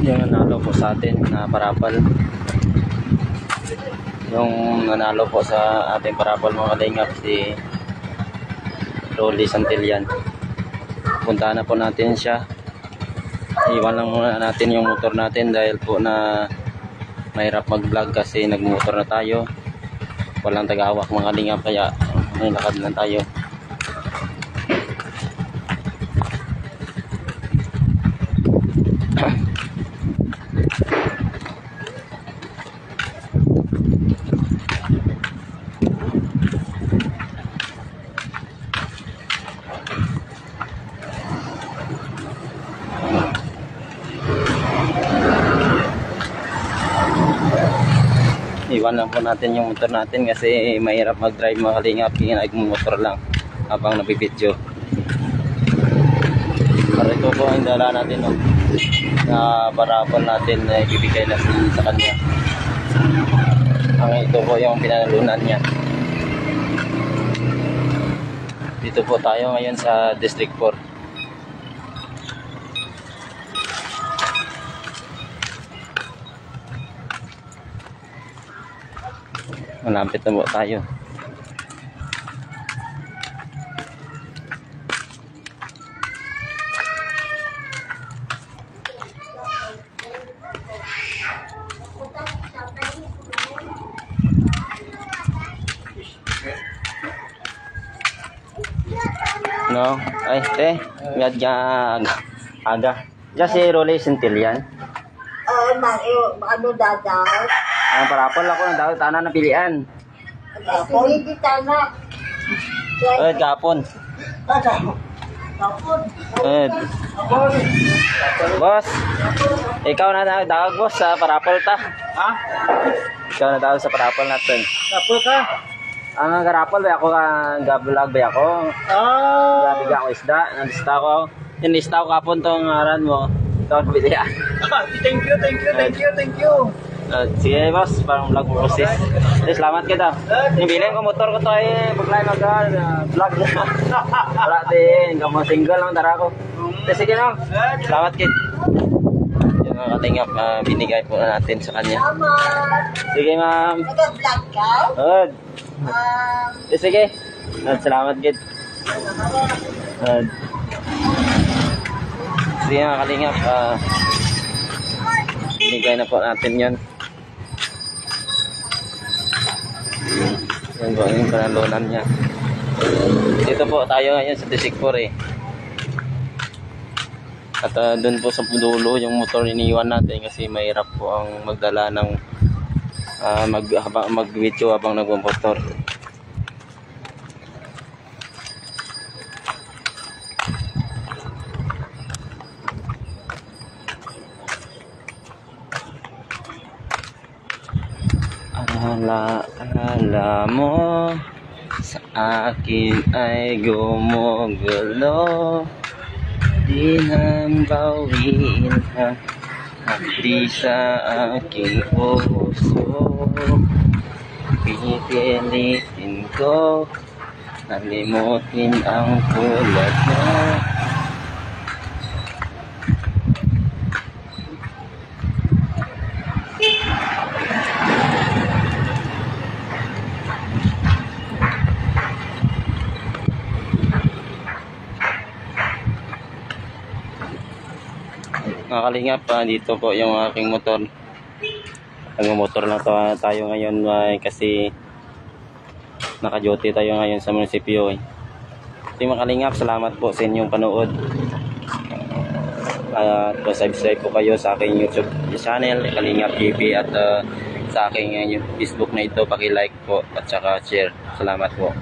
yung nanalo po sa atin na parapal, yung nanalo po sa ating parapal mga kalingap, si Rolly Santillan. Puntahan na po natin siya. Iwan lang muna natin yung motor natin dahil po na mahirap mag vlog kasi nagmotor na tayo, walang tagahawak mga kalingap, kaya may lakad lang tayo. Iwan lang po natin yung motor natin kasi mahirap mag-drive mga kalingap, nagmumotor lang habang nabibidyo. Para ito po ang dala natin, no, na parapol natin na ibibigay na sa kanya. Ang ito po yung pinalunan niya. Dito po tayo ngayon sa District 4. Malapit na po tayo. No? Ay, aga. Diyan si Rolly Santillan. Ano dadaw? Ang parapol ako ng daw tanan na pilian. Hindi tana. Gapon. Kapon. Boss. Ikaw na daw boss sa parapol ta. Ha? Ikaw na daw sa parapol natin. Kapon ka? Ang garapol ba ako ka gabulag ba ako? Grabe ka ako isda. Nalista ko. Nalista ko kapon tong ngaran mo. Ito ang pilian. Thank you. Sige boss, parang vlog mo process. Salamat kita. Nibilin ko motor ko to ay paglay vlog na. Wala din, gamang single lang tara ko. Sige na. Salamat kid. Yung mga katingap, binigay po natin sa kanya. Sige ma'am. Nag-vlog ka? Sige. Salamat kid. Sige mga kalingap, binigay na po natin yan. Yan po yung panalunan niya. Dito po tayo ngayon sa District 4 eh. At doon po sa dulo yung motor iniwan natin kasi mahirap po ang magdala ng mag-video habang nagmumotor. Akala mo sa akin ay gumugulo, di nang bawiin ang hapdi sa aking puso. Pipilitin ko nalimutin ang tulad mo. Mga kalingap, dito po yung aking motor. Nagmumotor lang tayo ngayon kasi naka-duty tayo ngayon sa munisipyo. So mga kalingap, salamat po sa inyong panood. Subscribe po kayo sa aking YouTube channel, Kalingap TV, at sa aking Facebook na ito, paki-like po at saka share. Salamat po.